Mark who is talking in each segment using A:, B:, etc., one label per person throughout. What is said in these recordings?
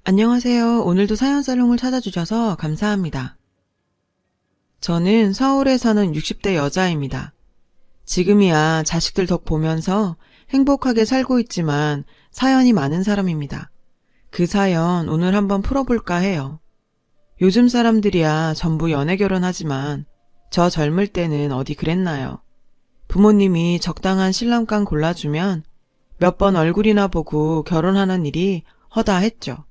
A: 안녕하세요. 오늘도 사연살롱을 찾아주셔서 감사합니다. 저는 서울에 사는 60대 여자입니다. 지금이야 자식들 덕 보면서 행복하게 살고 있지만 사연이 많은 사람입니다. 그 사연 오늘 한번 풀어볼까 해요. 요즘 사람들이야 전부 연애 결혼하지만 저 젊을 때는 어디 그랬나요? 부모님이 적당한 신랑감 골라주면 몇 번 얼굴이나 보고 결혼하는 일이 허다했죠.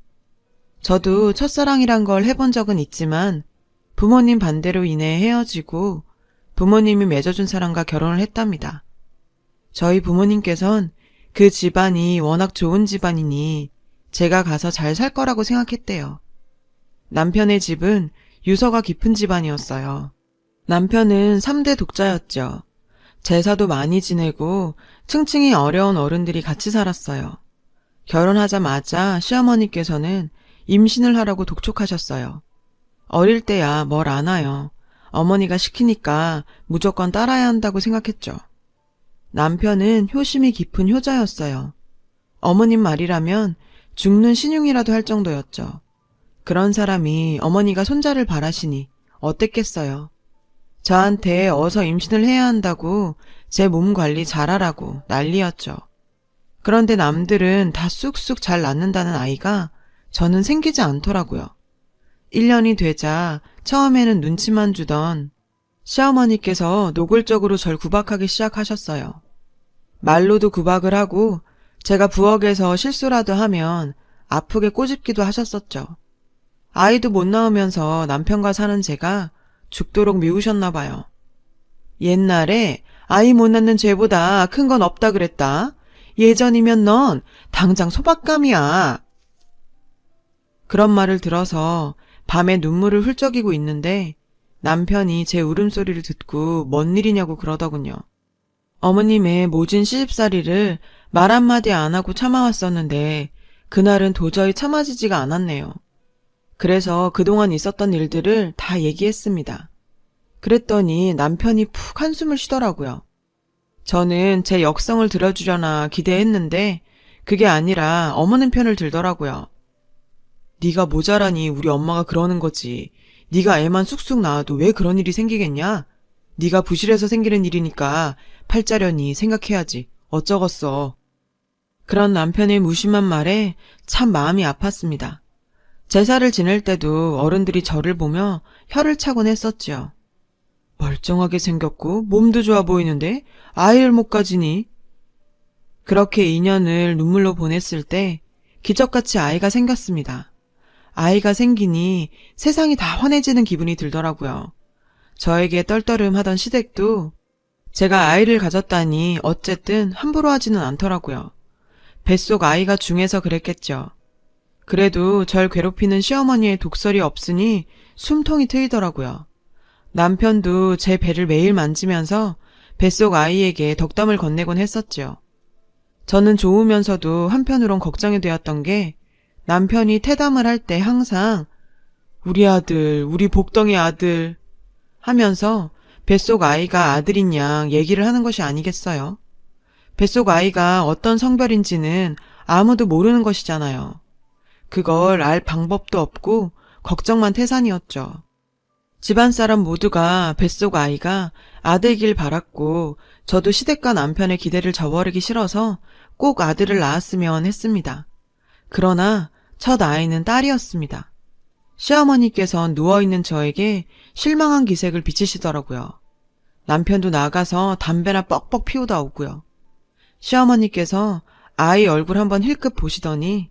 A: 저도 첫사랑이란 걸 해본 적은 있지만 부모님 반대로 인해 헤어지고 부모님이 맺어준 사람과 결혼을 했답니다. 저희 부모님께선 그 집안이 워낙 좋은 집안이니 제가 가서 잘 살 거라고 생각했대요. 남편의 집은 유서가 깊은 집안이었어요. 남편은 3대 독자였죠. 제사도 많이 지내고 층층이 어려운 어른들이 같이 살았어요. 결혼하자마자 시어머니께서는 임신을 하라고 독촉하셨어요. 어릴 때야 뭘 아나요. 어머니가 시키니까 무조건 따라야 한다고 생각했죠. 남편은 효심이 깊은 효자였어요. 어머님 말이라면 죽는 신용이라도 할 정도였죠. 그런 사람이 어머니가 손자를 바라시니 어땠겠어요. 저한테 어서 임신을 해야 한다고 제 몸 관리 잘하라고 난리였죠. 그런데 남들은 다 쑥쑥 잘 낳는다는 아이가 저는 생기지 않더라고요. 1년이 되자 처음에는 눈치만 주던 시어머니께서 노골적으로 절 구박하기 시작하셨어요. 말로도 구박을 하고 제가 부엌에서 실수라도 하면 아프게 꼬집기도 하셨었죠. 아이도 못 낳으면서 남편과 사는 제가 죽도록 미우셨나 봐요. 옛날에 아이 못 낳는 죄보다 큰 건 없다 그랬다. 예전이면 넌 당장 소박감이야. 그런 말을 들어서 밤에 눈물을 훌쩍이고 있는데 남편이 제 울음소리를 듣고 뭔 일이냐고 그러더군요. 어머님의 모진 시집살이를 말 한마디 안 하고 참아왔었는데 그날은 도저히 참아지지가 않았네요. 그래서 그동안 있었던 일들을 다 얘기했습니다. 그랬더니 남편이 푹 한숨을 쉬더라고요. 저는 제 역성을 들어주려나 기대했는데 그게 아니라 어머님 편을 들더라고요. 네가 모자라니 우리 엄마가 그러는 거지. 네가 애만 쑥쑥 낳아도 왜 그런 일이 생기겠냐? 네가 부실해서 생기는 일이니까 팔자려니 생각해야지. 어쩌겠어. 그런 남편의 무심한 말에 참 마음이 아팠습니다. 제사를 지낼 때도 어른들이 저를 보며 혀를 차곤 했었지요. 멀쩡하게 생겼고 몸도 좋아 보이는데 아이를 못 가지니? 그렇게 2년을 눈물로 보냈을 때 기적같이 아이가 생겼습니다. 아이가 생기니 세상이 다 환해지는 기분이 들더라고요. 저에게 떨떠름하던 시댁도 제가 아이를 가졌다니 어쨌든 함부로 하지는 않더라고요. 뱃속 아이가 중해서 그랬겠죠. 그래도 절 괴롭히는 시어머니의 독설이 없으니 숨통이 트이더라고요. 남편도 제 배를 매일 만지면서 뱃속 아이에게 덕담을 건네곤 했었죠. 저는 좋으면서도 한편으론 걱정이 되었던 게 남편이 태담을 할 때 항상 우리 아들, 우리 복덩이 아들 하면서 뱃속 아이가 아들인 양 얘기를 하는 것이 아니겠어요? 뱃속 아이가 어떤 성별인지는 아무도 모르는 것이잖아요. 그걸 알 방법도 없고 걱정만 태산이었죠. 집안 사람 모두가 뱃속 아이가 아들길 바랐고 저도 시댁과 남편의 기대를 저버리기 싫어서 꼭 아들을 낳았으면 했습니다. 그러나 첫 아이는 딸이었습니다. 시어머니께선 누워있는 저에게 실망한 기색을 비치시더라고요. 남편도 나가서 담배나 뻑뻑 피우다 오고요. 시어머니께서 아이 얼굴 한번 힐끗 보시더니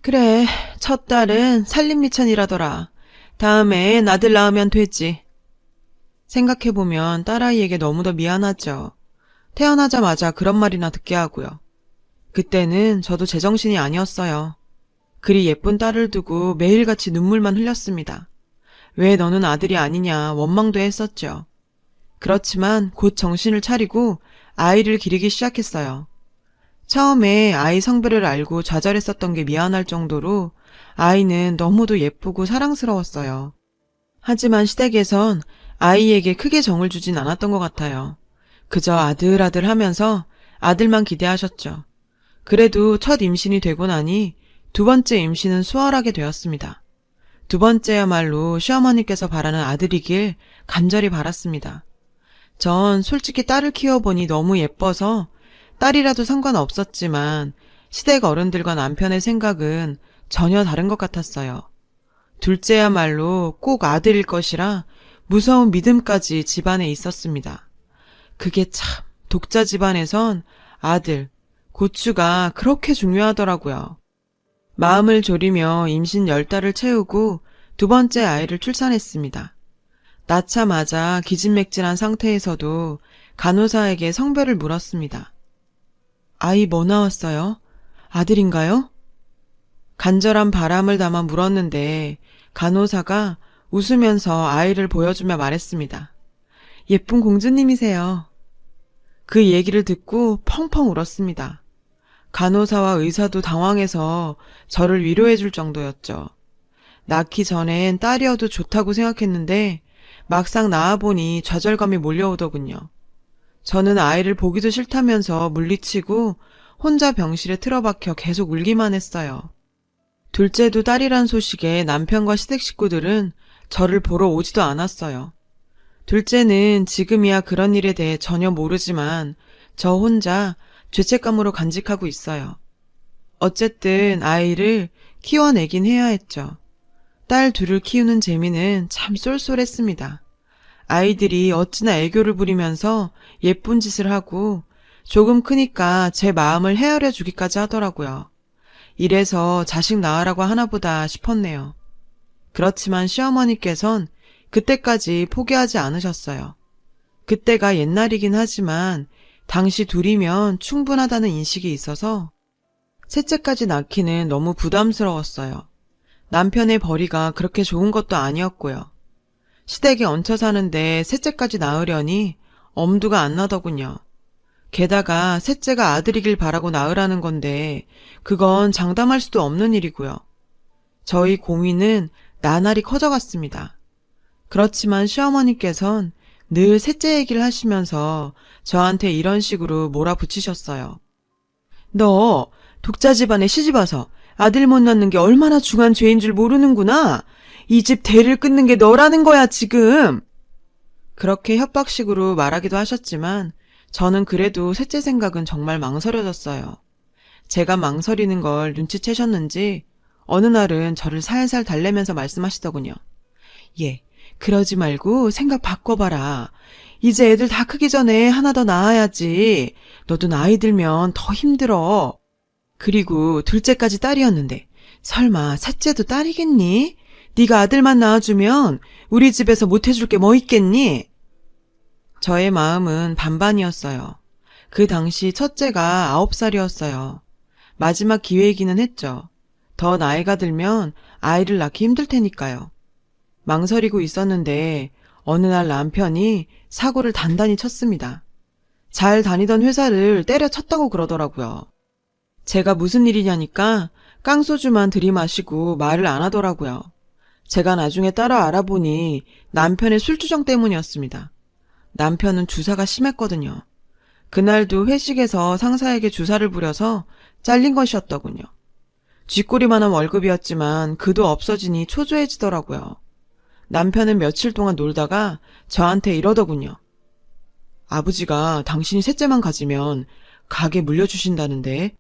A: 그래, 첫 딸은 살림미천이라더라. 다음에 아들 낳으면 되지. 생각해보면 딸아이에게 너무도 미안하죠. 태어나자마자 그런 말이나 듣게 하고요. 그때는 저도 제정신이 아니었어요. 그리 예쁜 딸을 두고 매일같이 눈물만 흘렸습니다. 왜 너는 아들이 아니냐 원망도 했었죠. 그렇지만 곧 정신을 차리고 아이를 기르기 시작했어요. 처음에 아이 성별을 알고 좌절했었던 게 미안할 정도로 아이는 너무도 예쁘고 사랑스러웠어요. 하지만 시댁에선 아이에게 크게 정을 주진 않았던 것 같아요. 그저 아들 하면서 아들만 기대하셨죠. 그래도 첫 임신이 되고 나니 두 번째 임신은 수월하게 되었습니다. 두 번째야말로 시어머니께서 바라는 아들이길 간절히 바랐습니다. 전 솔직히 딸을 키워보니 너무 예뻐서 딸이라도 상관없었지만 시댁 어른들과 남편의 생각은 전혀 다른 것 같았어요. 둘째야말로 꼭 아들일 것이라 무서운 믿음까지 집안에 있었습니다. 그게 참 독자 집안에선 아들, 고추가 그렇게 중요하더라고요. 마음을 졸이며 임신 10달을 채우고 두 번째 아이를 출산했습니다. 낳자마자 기진맥진한 상태에서도 간호사에게 성별을 물었습니다. 아이 뭐 나왔어요? 아들인가요? 간절한 바람을 담아 물었는데 간호사가 웃으면서 아이를 보여주며 말했습니다. 예쁜 공주님이세요. 그 얘기를 듣고 펑펑 울었습니다. 간호사와 의사도 당황해서 저를 위로해 줄 정도였죠. 낳기 전엔 딸이어도 좋다고 생각했는데 막상 낳아보니 좌절감이 몰려오더군요. 저는 아이를 보기도 싫다면서 물리치고 혼자 병실에 틀어박혀 계속 울기만 했어요. 둘째도 딸이란 소식에 남편과 시댁 식구들은 저를 보러 오지도 않았어요. 둘째는 지금이야 그런 일에 대해 전혀 모르지만 저 혼자 죄책감으로 간직하고 있어요. 어쨌든 아이를 키워내긴 해야 했죠. 딸 둘을 키우는 재미는 참 쏠쏠했습니다. 아이들이 어찌나 애교를 부리면서 예쁜 짓을 하고 조금 크니까 제 마음을 헤아려 주기까지 하더라고요. 이래서 자식 낳으라고 하나보다 싶었네요. 그렇지만 시어머니께선 그때까지 포기하지 않으셨어요. 그때가 옛날이긴 하지만 당시 둘이면 충분하다는 인식이 있어서 셋째까지 낳기는 너무 부담스러웠어요. 남편의 벌이가 그렇게 좋은 것도 아니었고요. 시댁에 얹혀 사는데 셋째까지 낳으려니 엄두가 안 나더군요. 게다가 셋째가 아들이길 바라고 낳으라는 건데 그건 장담할 수도 없는 일이고요. 저희 고민은 나날이 커져갔습니다. 그렇지만 시어머니께선 늘 셋째 얘기를 하시면서 저한테 이런 식으로 몰아붙이셨어요. 너 독자 집안에 시집와서 아들 못 낳는 게 얼마나 중한 죄인 줄 모르는구나. 이 집 대를 끊는 게 너라는 거야 지금. 그렇게 협박식으로 말하기도 하셨지만 저는 그래도 셋째 생각은 정말 망설여졌어요. 제가 망설이는 걸 눈치채셨는지 어느 날은 저를 살살 달래면서 말씀하시더군요. 예, 그러지 말고 생각 바꿔봐라. 이제 애들 다 크기 전에 하나 더 낳아야지. 너도 나이 들면 더 힘들어. 그리고 둘째까지 딸이었는데 설마 셋째도 딸이겠니? 네가 아들만 낳아주면 우리 집에서 못해줄 게 뭐 있겠니? 저의 마음은 반반이었어요. 그 당시 첫째가 9살이었어요. 마지막 기회이기는 했죠. 더 나이가 들면 아이를 낳기 힘들 테니까요. 망설이고 있었는데 어느 날 남편이 사고를 단단히 쳤습니다. 잘 다니던 회사를 때려쳤다고 그러더라고요. 제가 무슨 일이냐니까 깡소주만 들이마시고 말을 안 하더라고요. 제가 나중에 따라 알아보니 남편의 술주정 때문이었습니다. 남편은 주사가 심했거든요. 그날도 회식에서 상사에게 주사를 부려서 잘린 것이었더군요. 쥐꼬리만한 월급이었지만 그도 없어지니 초조해지더라고요. 남편은 며칠 동안 놀다가 저한테 이러더군요. 아버지가 당신이 셋째만 가지면 가게 물려주신다는데.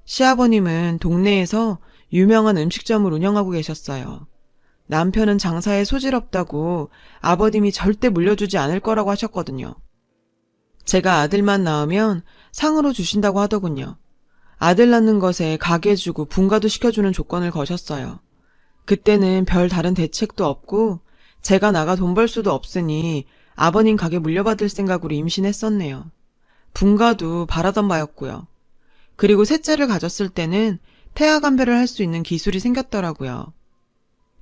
A: 시아버님은 동네에서 유명한 음식점을 운영하고 계셨어요. 남편은 장사에 소질없다고 아버님이 절대 물려주지 않을 거라고 하셨거든요. 제가 아들만 낳으면 상으로 주신다고 하더군요. 아들 낳는 것에 가게 주고 분가도 시켜주는 조건을 거셨어요. 그때는 별 다른 대책도 없고 제가 나가 돈 벌 수도 없으니 아버님 가게 물려받을 생각으로 임신했었네요. 분가도 바라던 바였고요. 그리고 셋째를 가졌을 때는 태아 감별을 할 수 있는 기술이 생겼더라고요.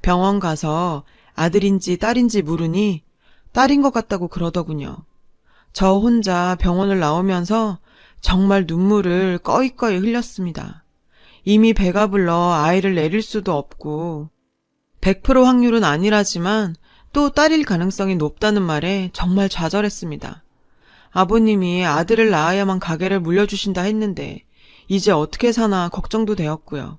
A: 병원 가서 아들인지 딸인지 물으니 딸인 것 같다고 그러더군요. 저 혼자 병원을 나오면서 정말 눈물을 꺼이꺼이 흘렸습니다. 이미 배가 불러 아이를 내릴 수도 없고 100% 확률은 아니라지만 또 딸일 가능성이 높다는 말에 정말 좌절했습니다. 아버님이 아들을 낳아야만 가게를 물려주신다 했는데 이제 어떻게 사나 걱정도 되었고요.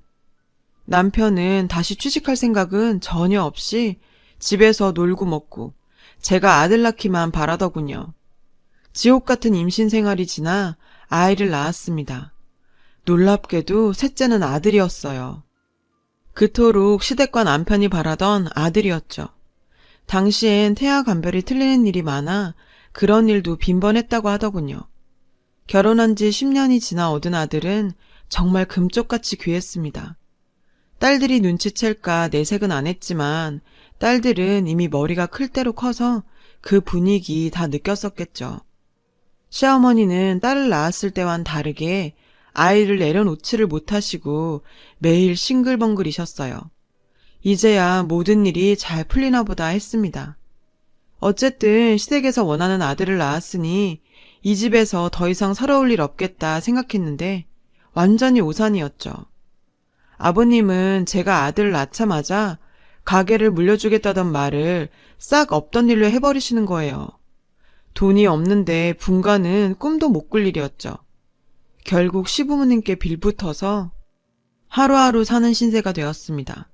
A: 남편은 다시 취직할 생각은 전혀 없이 집에서 놀고 먹고 제가 아들 낳기만 바라더군요. 지옥 같은 임신 생활이 지나 아이를 낳았습니다. 놀랍게도 셋째는 아들이었어요. 그토록 시댁과 남편이 바라던 아들이었죠. 당시엔 태아간별이 틀리는 일이 많아 그런 일도 빈번했다고 하더군요. 결혼한 지 10년이 지나 얻은 아들은 정말 금쪽같이 귀했습니다. 딸들이 눈치챌까 내색은 안 했지만 딸들은 이미 머리가 클 대로 커서 그 분위기 다 느꼈었겠죠. 시어머니는 딸을 낳았을 때와는 다르게 아이를 내려놓지를 못하시고 매일 싱글벙글이셨어요. 이제야 모든 일이 잘 풀리나 보다 했습니다. 어쨌든 시댁에서 원하는 아들을 낳았으니 이 집에서 더 이상 서러울 일 없겠다 생각했는데 완전히 오산이었죠. 아버님은 제가 아들을 낳자마자 가게를 물려주겠다던 말을 싹 없던 일로 해버리시는 거예요. 돈이 없는데 분가는 꿈도 못 꿀 일이었죠. 결국 시부모님께 빌붙어서 하루하루 사는 신세가 되었습니다.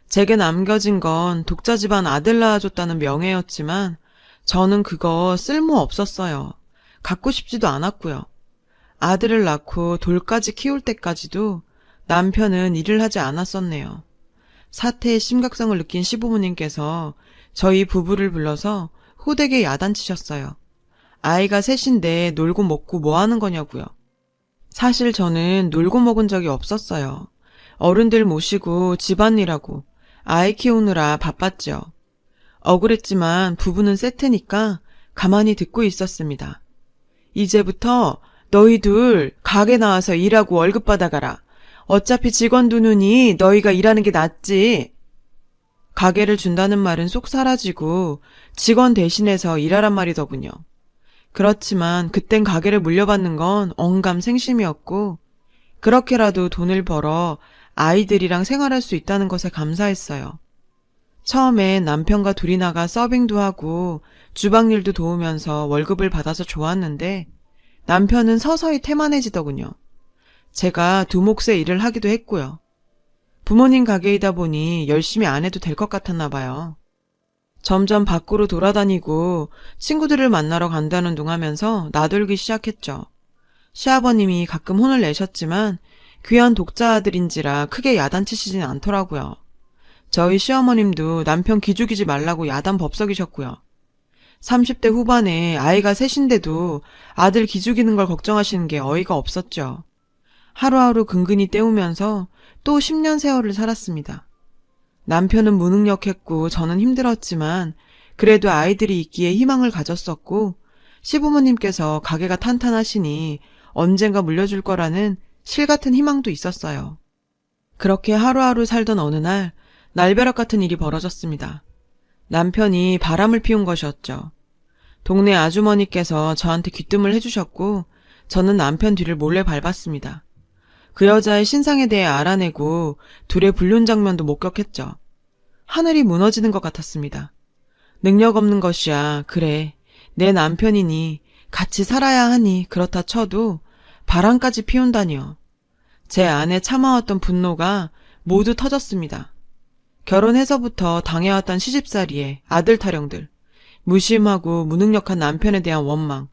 A: 제게 남겨진 건 독자 집안 아들 낳아줬다는 명예였지만 저는 그거 쓸모 없었어요. 갖고 싶지도 않았고요. 아들을 낳고 돌까지 키울 때까지도 남편은 일을 하지 않았었네요. 사태의 심각성을 느낀 시부모님께서 저희 부부를 불러서 호되게 야단치셨어요. 아이가 셋인데 놀고 먹고 뭐 하는 거냐고요. 사실 저는 놀고 먹은 적이 없었어요. 어른들 모시고 집안일하고 아이 키우느라 바빴죠. 억울했지만 부부는 세트니까 가만히 듣고 있었습니다. 이제부터 너희 둘 가게 나와서 일하고 월급 받아가라. 어차피 직원 두느니 너희가 일하는 게 낫지. 가게를 준다는 말은 쏙 사라지고 직원 대신해서 일하란 말이더군요. 그렇지만 그땐 가게를 물려받는 건 언감생심이었고 그렇게라도 돈을 벌어 아이들이랑 생활할 수 있다는 것에 감사했어요. 처음엔 남편과 둘이 나가 서빙도 하고 주방일도 도우면서 월급을 받아서 좋았는데 남편은 서서히 태만해지더군요. 제가 두 몫의 일을 하기도 했고요. 부모님 가게이다 보니 열심히 안 해도 될 것 같았나 봐요. 점점 밖으로 돌아다니고 친구들을 만나러 간다는 둥 하면서 나돌기 시작했죠. 시아버님이 가끔 혼을 내셨지만 귀한 독자 아들인지라 크게 야단치시진 않더라고요. 저희 시어머님도 남편 기죽이지 말라고 야단 법석이셨고요. 30대 후반에 아이가 셋인데도 아들 기죽이는 걸 걱정하시는 게 어이가 없었죠. 하루하루 근근히 때우면서 또 10년 세월을 살았습니다. 남편은 무능력했고 저는 힘들었지만 그래도 아이들이 있기에 희망을 가졌었고 시부모님께서 가게가 탄탄하시니 언젠가 물려줄 거라는 실 같은 희망도 있었어요. 그렇게 하루하루 살던 어느 날 날벼락 같은 일이 벌어졌습니다. 남편이 바람을 피운 것이었죠. 동네 아주머니께서 저한테 귀뜸을 해주셨고 저는 남편 뒤를 몰래 밟았습니다. 그 여자의 신상에 대해 알아내고 둘의 불륜 장면도 목격했죠. 하늘이 무너지는 것 같았습니다. 능력 없는 것이야. 그래. 내 남편이니 같이 살아야 하니 그렇다 쳐도 바람까지 피운다니요. 제 안에 참아왔던 분노가 모두 터졌습니다. 결혼해서부터 당해왔던 시집살이에 아들 타령들, 무심하고 무능력한 남편에 대한 원망,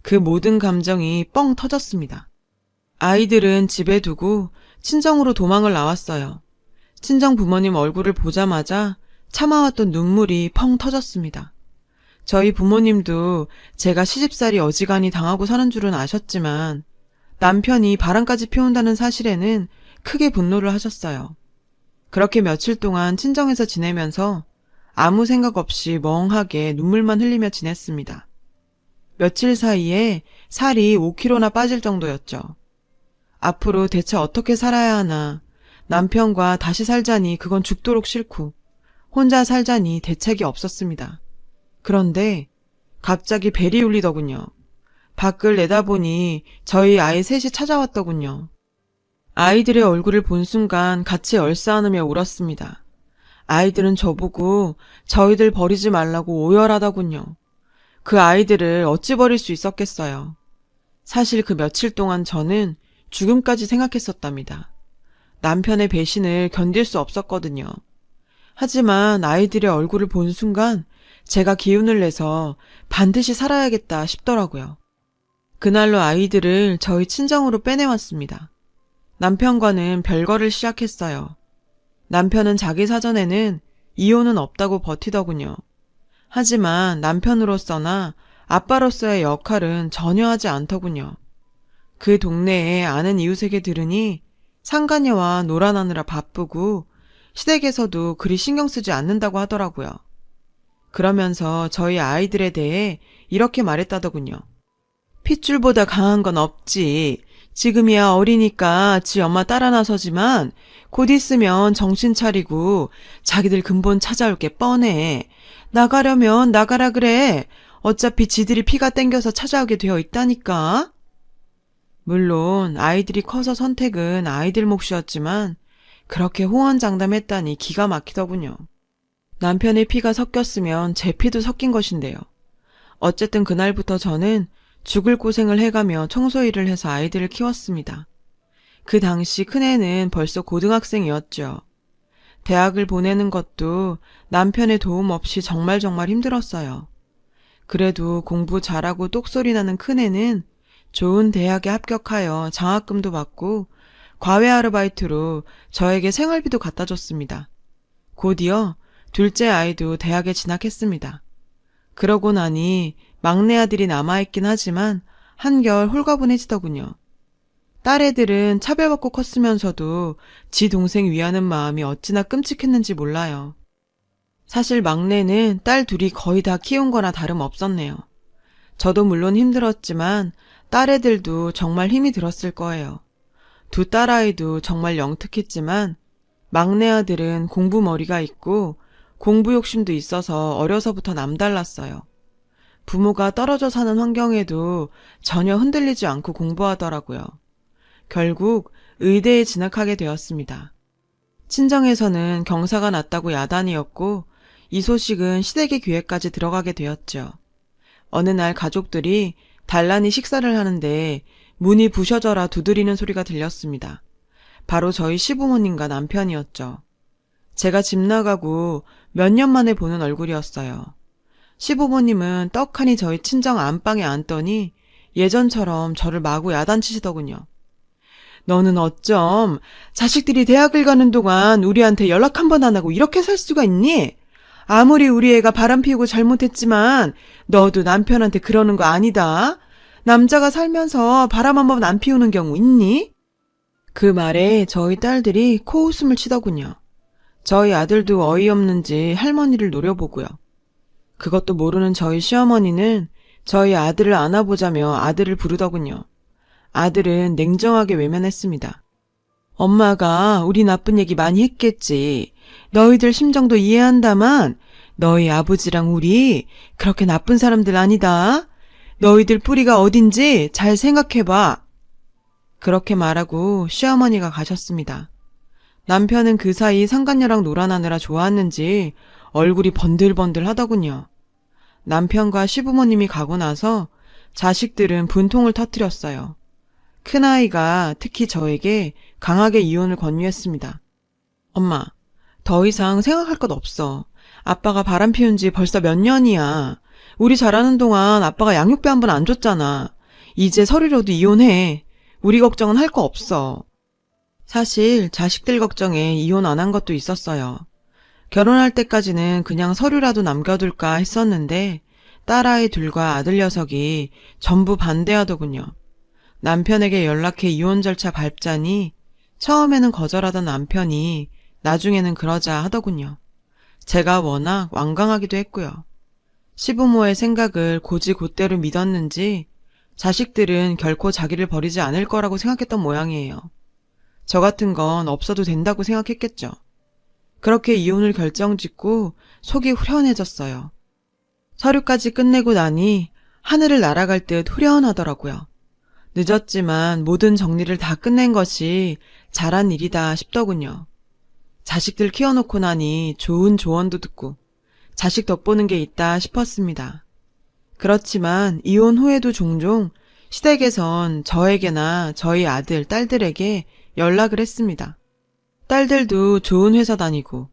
A: 그 모든 감정이 뻥 터졌습니다. 아이들은 집에 두고 친정으로 도망을 나왔어요. 친정 부모님 얼굴을 보자마자 참아왔던 눈물이 펑 터졌습니다. 저희 부모님도 제가 시집살이 어지간히 당하고 사는 줄은 아셨지만 남편이 바람까지 피운다는 사실에는 크게 분노를 하셨어요. 그렇게 며칠 동안 친정에서 지내면서 아무 생각 없이 멍하게 눈물만 흘리며 지냈습니다. 며칠 사이에 살이 5kg나 빠질 정도였죠. 앞으로 대체 어떻게 살아야 하나, 남편과 다시 살자니 그건 죽도록 싫고 혼자 살자니 대책이 없었습니다. 그런데 갑자기 벨이 울리더군요. 밖을 내다보니 저희 아이 셋이 찾아왔더군요. 아이들의 얼굴을 본 순간 같이 얼싸안으며 울었습니다. 아이들은 저보고 저희들 버리지 말라고 오열하더군요. 그 아이들을 어찌 버릴 수 있었겠어요. 사실 그 며칠 동안 저는 죽음까지 생각했었답니다. 남편의 배신을 견딜 수 없었거든요. 하지만 아이들의 얼굴을 본 순간 제가 기운을 내서 반드시 살아야겠다 싶더라고요. 그날로 아이들을 저희 친정으로 빼내왔습니다. 남편과는 별거를 시작했어요. 남편은 자기 사전에는 이혼은 없다고 버티더군요. 하지만 남편으로서나 아빠로서의 역할은 전혀 하지 않더군요. 그 동네에 아는 이웃에게 들으니 상가녀와 놀아나느라 바쁘고 시댁에서도 그리 신경 쓰지 않는다고 하더라고요. 그러면서 저희 아이들에 대해 이렇게 말했다더군요. 핏줄보다 강한 건 없지. 지금이야 어리니까 지 엄마 따라 나서지만 곧 있으면 정신 차리고 자기들 근본 찾아올 게 뻔해. 나가려면 나가라 그래. 어차피 지들이 피가 땡겨서 찾아오게 되어 있다니까. 물론 아이들이 커서 선택은 아이들 몫이었지만 그렇게 호언장담했다니 기가 막히더군요. 남편의 피가 섞였으면 제 피도 섞인 것인데요. 어쨌든 그날부터 저는 죽을 고생을 해가며 청소 일을 해서 아이들을 키웠습니다. 그 당시 큰애는 벌써 고등학생이었죠. 대학을 보내는 것도 남편의 도움 없이 정말 힘들었어요. 그래도 공부 잘하고 똑소리 나는 큰애는 좋은 대학에 합격하여 장학금도 받고 과외 아르바이트로 저에게 생활비도 갖다 줬습니다. 곧이어 둘째 아이도 대학에 진학했습니다. 그러고 나니 막내 아들이 남아있긴 하지만 한결 홀가분해지더군요. 딸애들은 차별받고 컸으면서도 지 동생 위하는 마음이 어찌나 끔찍했는지 몰라요. 사실 막내는 딸 둘이 거의 다 키운 거나 다름없었네요. 저도 물론 힘들었지만 딸애들도 정말 힘이 들었을 거예요. 두 딸아이도 정말 영특했지만 막내 아들은 공부머리가 있고 공부 욕심도 있어서 어려서부터 남달랐어요. 부모가 떨어져 사는 환경에도 전혀 흔들리지 않고 공부하더라고요. 결국 의대에 진학하게 되었습니다. 친정에서는 경사가 났다고 야단이었고 이 소식은 시댁의 귀에까지 들어가게 되었죠. 어느 날 가족들이 단란히 식사를 하는데 문이 부셔져라 두드리는 소리가 들렸습니다. 바로 저희 시부모님과 남편이었죠. 제가 집 나가고 몇 년 만에 보는 얼굴이었어요. 시부모님은 떡하니 저희 친정 안방에 앉더니 예전처럼 저를 마구 야단치시더군요. 너는 어쩜 자식들이 대학을 가는 동안 우리한테 연락 한 번 안 하고 이렇게 살 수가 있니? 아무리 우리 애가 바람 피우고 잘못했지만 너도 남편한테 그러는 거 아니다. 남자가 살면서 바람 한 번 안 피우는 경우 있니? 그 말에 저희 딸들이 코웃음을 치더군요. 저희 아들도 어이없는지 할머니를 노려보고요. 그것도 모르는 저희 시어머니는 저희 아들을 안아보자며 아들을 부르더군요. 아들은 냉정하게 외면했습니다. 엄마가 우리 나쁜 얘기 많이 했겠지. 너희들 심정도 이해한다만 너희 아버지랑 우리 그렇게 나쁜 사람들 아니다. 너희들 뿌리가 어딘지 잘 생각해봐. 그렇게 말하고 시어머니가 가셨습니다. 남편은 그 사이 상간녀랑 놀아나느라 좋았는지 얼굴이 번들번들 하더군요. 남편과 시부모님이 가고 나서 자식들은 분통을 터뜨렸어요. 큰아이가 특히 저에게 강하게 이혼을 권유했습니다. 엄마, 더 이상 생각할 것 없어. 아빠가 바람 피운 지 벌써 몇 년이야. 우리 자라는 동안 아빠가 양육비 한 번 안 줬잖아. 이제 서류로도 이혼해. 우리 걱정은 할 거 없어. 사실 자식들 걱정에 이혼 안 한 것도 있었어요. 결혼할 때까지는 그냥 서류라도 남겨둘까 했었는데 딸아이 둘과 아들 녀석이 전부 반대하더군요. 남편에게 연락해 이혼 절차 밟자니 처음에는 거절하던 남편이 나중에는 그러자 하더군요. 제가 워낙 완강하기도 했고요. 시부모의 생각을 곧이곧대로 믿었는지 자식들은 결코 자기를 버리지 않을 거라고 생각했던 모양이에요. 저 같은 건 없어도 된다고 생각했겠죠. 그렇게 이혼을 결정짓고 속이 후련해졌어요. 서류까지 끝내고 나니 하늘을 날아갈 듯 후련하더라고요. 늦었지만 모든 정리를 다 끝낸 것이 잘한 일이다 싶더군요. 자식들 키워놓고 나니 좋은 조언도 듣고 자식 덕보는 게 있다 싶었습니다. 그렇지만 이혼 후에도 종종 시댁에선 저에게나 저희 아들, 딸들에게 연락을 했습니다. 딸들도 좋은 회사 다니고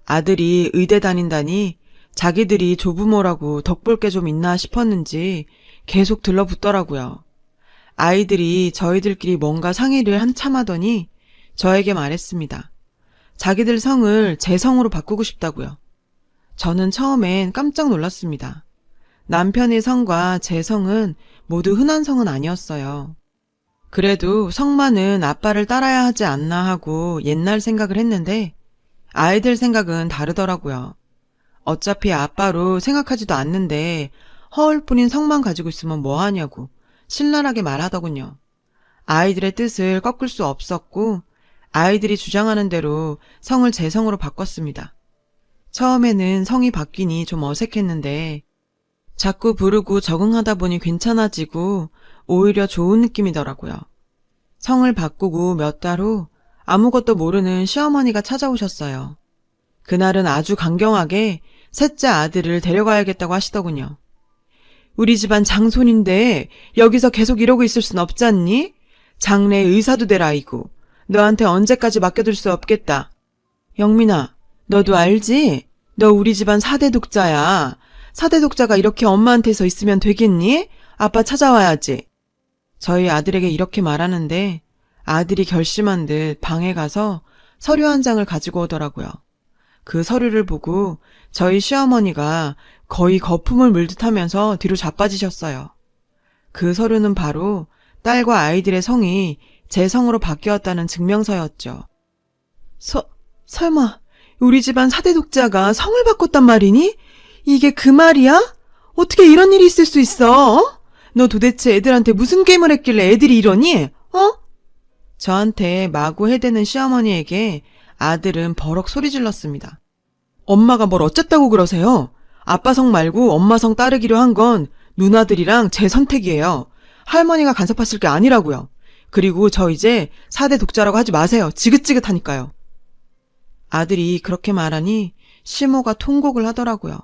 A: 아들이 의대 다닌다니 자기들이 조부모라고 덕볼 게 좀 있나 싶었는지 계속 들러붙더라고요. 아이들이 저희들끼리 뭔가 상의를 한참 하더니 저에게 말했습니다. 자기들 성을 제 성으로 바꾸고 싶다고요. 저는 처음엔 깜짝 놀랐습니다. 남편의 성과 제 성은 모두 흔한 성은 아니었어요. 그래도 성만은 아빠를 따라야 하지 않나 하고 옛날 생각을 했는데 아이들 생각은 다르더라고요. 어차피 아빠로 생각하지도 않는데 허울뿐인 성만 가지고 있으면 뭐하냐고 신랄하게 말하더군요. 아이들의 뜻을 꺾을 수 없었고 아이들이 주장하는 대로 성을 제 성으로 바꿨습니다. 처음에는 성이 바뀌니 좀 어색했는데 자꾸 부르고 적응하다 보니 괜찮아지고 오히려 좋은 느낌이더라고요. 성을 바꾸고 몇 달 후 아무것도 모르는 시어머니가 찾아오셨어요. 그날은 아주 강경하게 셋째 아들을 데려가야겠다고 하시더군요. 우리 집안 장손인데 여기서 계속 이러고 있을 순 없지 않니? 장래 의사도 될 아이고 너한테 언제까지 맡겨둘 수 없겠다. 영민아, 너도 알지? 너 우리 집안 4대 독자야. 4대 독자가 이렇게 엄마한테서 있으면 되겠니? 아빠 찾아와야지. 저희 아들에게 이렇게 말하는데 아들이 결심한 듯 방에 가서 서류 한 장을 가지고 오더라고요. 그 서류를 보고 저희 시어머니가 거의 거품을 물듯 하면서 뒤로 자빠지셨어요. 그 서류는 바로 딸과 아이들의 성이 제 성으로 바뀌었다는 증명서였죠. 설마 우리 집안 4대 독자가 성을 바꿨단 말이니? 이게 그 말이야? 어떻게 이런 일이 있을 수 있어? 어? 너 도대체 애들한테 무슨 게임을 했길래 애들이 이러니? 저한테 마구 해대는 시어머니에게 아들은 버럭 소리 질렀습니다. 엄마가 뭘 어쨌다고 그러세요? 아빠 성 말고 엄마 성 따르기로 한 건 누나들이랑 제 선택이에요. 할머니가 간섭하실 게 아니라고요. 그리고 저 이제 4대 독자라고 하지 마세요. 지긋지긋하니까요. 아들이 그렇게 말하니 시모가 통곡을 하더라고요.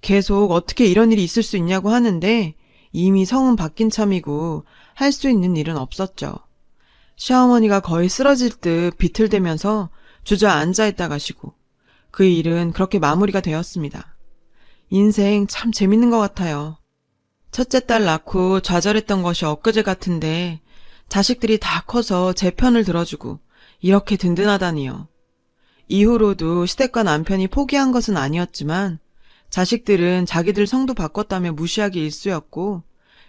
A: 계속 어떻게 이런 일이 있을 수 있냐고 하는데 이미 성은 바뀐 참이고 할 수 있는 일은 없었죠. 시어머니가 거의 쓰러질 듯 비틀대면서 주저앉아 있다 가시고 그 일은 그렇게 마무리가 되었습니다. 인생 참 재밌는 것 같아요. 첫째 딸 낳고 좌절했던 것이 엊그제 같은데 자식들이 다 커서 제 편을 들어주고 이렇게 든든하다니요. 이후로도 시댁과 남편이 포기한 것은 아니었지만 자식들은 자기들 성도 바꿨다며 무시하기 일쑤였고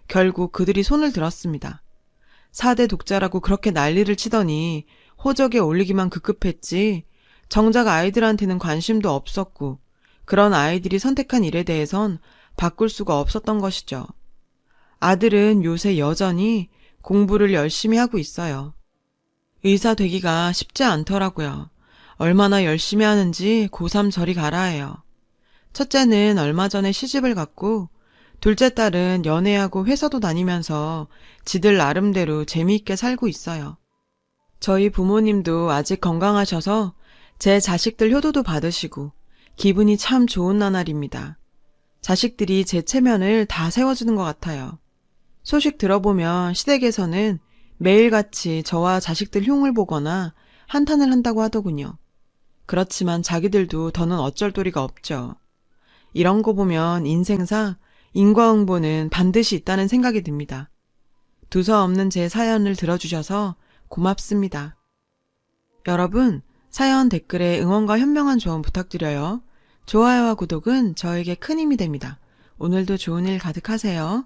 A: 결국 그들이 손을 들었습니다. 4대 독자라고 그렇게 난리를 치더니 호적에 올리기만 급급했지 정작 아이들한테는 관심도 없었고 그런 아이들이 선택한 일에 대해선 바꿀 수가 없었던 것이죠. 아들은 요새 여전히 공부를 열심히 하고 있어요. 의사 되기가 쉽지 않더라고요. 얼마나 열심히 하는지 고3 저리 가라 해요. 첫째는 얼마 전에 시집을 갔고 둘째 딸은 연애하고 회사도 다니면서 지들 나름대로 재미있게 살고 있어요. 저희 부모님도 아직 건강하셔서 제 자식들 효도도 받으시고 기분이 참 좋은 나날입니다. 자식들이 제 체면을 다 세워주는 것 같아요. 소식 들어보면 시댁에서는 매일같이 저와 자식들 흉을 보거나 한탄을 한다고 하더군요. 그렇지만 자기들도 더는 어쩔 도리가 없죠. 이런 거 보면 인생사 인과응보는 반드시 있다는 생각이 듭니다. 두서없는 제 사연을 들어주셔서 고맙습니다. 여러분, 사연 댓글에 응원과 현명한 조언 부탁드려요. 좋아요와 구독은 저에게 큰 힘이 됩니다. 오늘도 좋은 일 가득하세요.